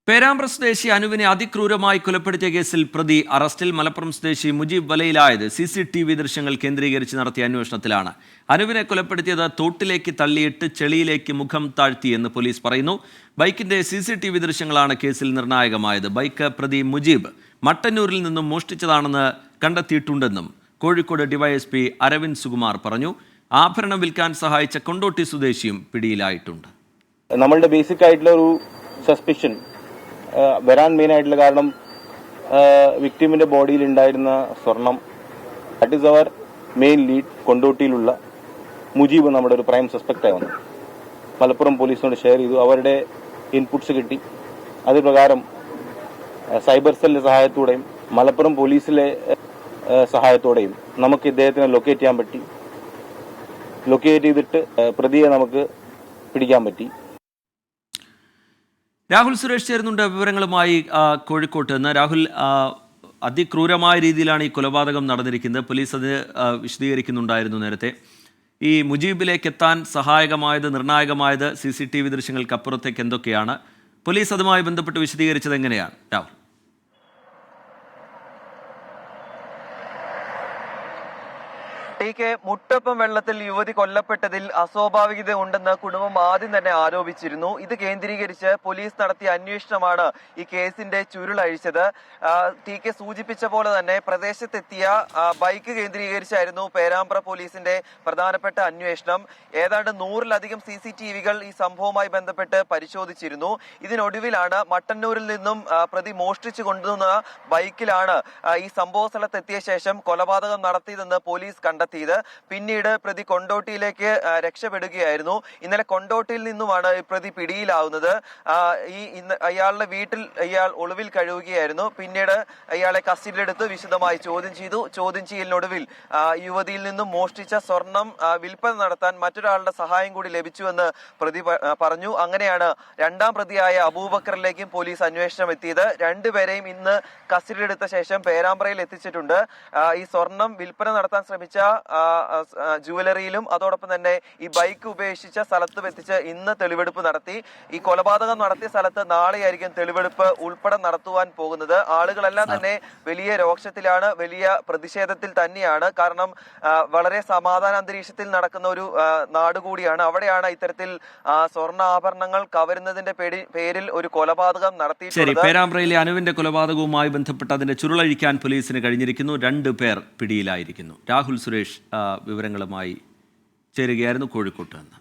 പേരാമ്പ്ര സ്വദേശി അനുവിനെ അതിക്രൂരമായി കൊലപ്പെടുത്തിയ കേസിൽ പ്രതി അറസ്റ്റിൽ. മലപ്പുറം സ്വദേശി മുജീബ് വലയിലായത് CCTV ദൃശ്യങ്ങൾ കേന്ദ്രീകരിച്ച് നടത്തിയ അന്വേഷണത്തിലാണ്. അനുവിനെ കൊലപ്പെടുത്തിയത് തോട്ടിലേക്ക് തള്ളിയിട്ട് ചെളിയിലേക്ക് മുഖം താഴ്ത്തിയെന്ന് പോലീസ് പറയുന്നു. ബൈക്കിന്റെ CCTV ദൃശ്യങ്ങളാണ് കേസിൽ നിർണായകമായത്. ബൈക്ക് പ്രതി മുജീബ് മട്ടന്നൂരിൽ നിന്നും മോഷ്ടിച്ചതാണെന്ന് കണ്ടെത്തിയിട്ടുണ്ടെന്നും കോഴിക്കോട് DYSP അരവിന്ദ് സുകുമാർ പറഞ്ഞു. ആഭരണം വിൽക്കാൻ സഹായിച്ച കൊണ്ടോട്ടി സ്വദേശിയും പിടിയിലായിട്ടുണ്ട്. നമ്മളുടെ ബേസിക് ആയിട്ടുള്ള ഒരു സസ്പിഷൻ വരാൻ മെയിൻ ആയിട്ടുള്ള കാരണം വിക്ടിമിന്റെ ബോഡിയിൽ ഉണ്ടായിരുന്ന സ്വർണം. That is our main lead. കൊണ്ടോട്ടിയിലുള്ള മുജീബ് നമ്മുടെ ഒരു പ്രൈം സസ്പെക്ട് ആയി വന്നു. മലപ്പുറം പോലീസിനോട് ഷെയർ ചെയ്തു. അവരുടെ ഇൻപുട്സ് കിട്ടി. അത് പ്രകാരം സൈബർ സെല്ലിന്റെ സഹായത്തോടെയും മലപ്പുറം പോലീസിലെ സഹായത്തോടെയും നമുക്ക് ഇദ്ദേഹത്തിനെ ലൊക്കേറ്റ് ചെയ്യാൻ പറ്റി. ലൊക്കേറ്റ് ചെയ്തിട്ട് പ്രതിയെ നമുക്ക് പിടിക്കാൻ പറ്റി. രാഹുൽ സുരേഷ് ചേരുന്നുണ്ട് വിവരങ്ങളുമായി കോഴിക്കോട്ട് നിന്ന്. രാഹുൽ, അതിക്രൂരമായ രീതിയിലാണ് ഈ കൊലപാതകം നടന്നിരിക്കുന്നത്. പോലീസ് അത് വിശദീകരിക്കുന്നുണ്ടായിരുന്നു നേരത്തെ. ഈ മുജീബിലേക്ക് എത്താൻ സഹായകമായത്, നിർണായകമായത് CCTV ദൃശ്യങ്ങൾക്കപ്പുറത്തേക്ക് എന്തൊക്കെയാണ്? പോലീസ് അതുമായി ബന്ധപ്പെട്ട് വിശദീകരിച്ചത് എങ്ങനെയാണ് രാഹുൽ? മുട്ടപ്പം വെള്ളത്തിൽ യുവതി കൊല്ലപ്പെട്ടതിൽ അസ്വാഭാവികത ഉണ്ടെന്ന് കുടുംബം ആദ്യം തന്നെ ആരോപിച്ചിരുന്നു. ഇത് കേന്ദ്രീകരിച്ച് പോലീസ് നടത്തിയ അന്വേഷണമാണ് ഈ കേസിന്റെ ചുരുളഴിച്ചത്. സൂചിപ്പിച്ച പോലെ തന്നെ പ്രദേശത്തെത്തിയ ബൈക്ക് കേന്ദ്രീകരിച്ചായിരുന്നു പേരാമ്പ്ര പോലീസിന്റെ പ്രധാനപ്പെട്ട അന്വേഷണം. ഏതാണ്ട് 100-ലധികം CCTVകൾ ഈ സംഭവവുമായി ബന്ധപ്പെട്ട് പരിശോധിച്ചിരുന്നു. ഇതിനൊടുവിലാണ് മട്ടന്നൂരിൽ നിന്നും പ്രതി മോഷ്ടിച്ചു കൊണ്ടുവന്ന ബൈക്കിലാണ് ഈ സംഭവ സ്ഥലത്തെത്തിയ ശേഷം കൊലപാതകം നടത്തിയതെന്ന് പോലീസ് കണ്ടെത്തിയത്. പിന്നീട് പ്രതി കൊണ്ടോട്ടിയിലേക്ക് രക്ഷപ്പെടുകയായിരുന്നു. ഇന്നലെ കൊണ്ടോട്ടിയിൽ നിന്നുമാണ് പ്രതി പിടിയിലാവുന്നത്. അയാളുടെ വീട്ടിൽ ഇയാൾ ഒളിവിൽ കഴിയുകയായിരുന്നു. പിന്നീട് ഇയാളെ കസ്റ്റഡിയിലെടുത്ത് വിശദമായി ചോദ്യം ചെയ്തു. ചോദ്യം ചെയ്യലിനൊടുവിൽ യുവതിയിൽ നിന്നും മോഷ്ടിച്ച സ്വർണം വിൽപ്പന നടത്താൻ മറ്റൊരാളുടെ സഹായം കൂടി ലഭിച്ചുവെന്ന് പ്രതി പറഞ്ഞു. അങ്ങനെയാണ് രണ്ടാം പ്രതിയായ അബൂബക്കറിലേക്കും പോലീസ് അന്വേഷണം എത്തിയത്. രണ്ടുപേരെയും ഇന്ന് കസ്റ്റഡിയിലെടുത്ത ശേഷം പേരാമ്പ്രയിൽ എത്തിച്ചിട്ടുണ്ട്. ഈ സ്വർണം വിൽപ്പന നടത്താൻ ശ്രമിച്ച ജുവലറിയിലും അതോടൊപ്പം തന്നെ ഈ ബൈക്ക് ഉപേക്ഷിച്ച സ്ഥലത്തും എത്തിച്ച് ഇന്ന് തെളിവെടുപ്പ് നടത്തി. ഈ കൊലപാതകം നടത്തിയ സ്ഥലത്ത് നാളെയായിരിക്കും തെളിവെടുപ്പ് ഉൾപ്പെടെ നടത്തുവാൻ പോകുന്നത്. ആളുകളെല്ലാം തന്നെ വലിയ രോക്ഷത്തിലാണ്, വലിയ പ്രതിഷേധത്തിൽ തന്നെയാണ്. കാരണം വളരെ സമാധാന അന്തരീക്ഷത്തിൽ നടക്കുന്ന ഒരു നാട് കൂടിയാണ്. അവിടെയാണ് ഇത്തരത്തിൽ സ്വർണ്ണാഭരണങ്ങൾ കവരുന്നതിന്റെ പേരിൽ ഒരു കൊലപാതകം നടത്തിയിട്ടുള്ളത്. പേരാമ്പ്രയിലെ അനുവിന്റെ കൊലപാതകവുമായി ബന്ധപ്പെട്ട് അതിന്റെ ചുരുളഴിക്കാൻ പോലീസിന് കഴിഞ്ഞിരിക്കുന്നു. 2 പേർ പിടിയിലായിരിക്കുന്നു. രാഹുൽ സുരേഷ് വിവരങ്ങളുമായി ചേരുകയായിരുന്നു കോഴിക്കോട്ട് നിന്ന്.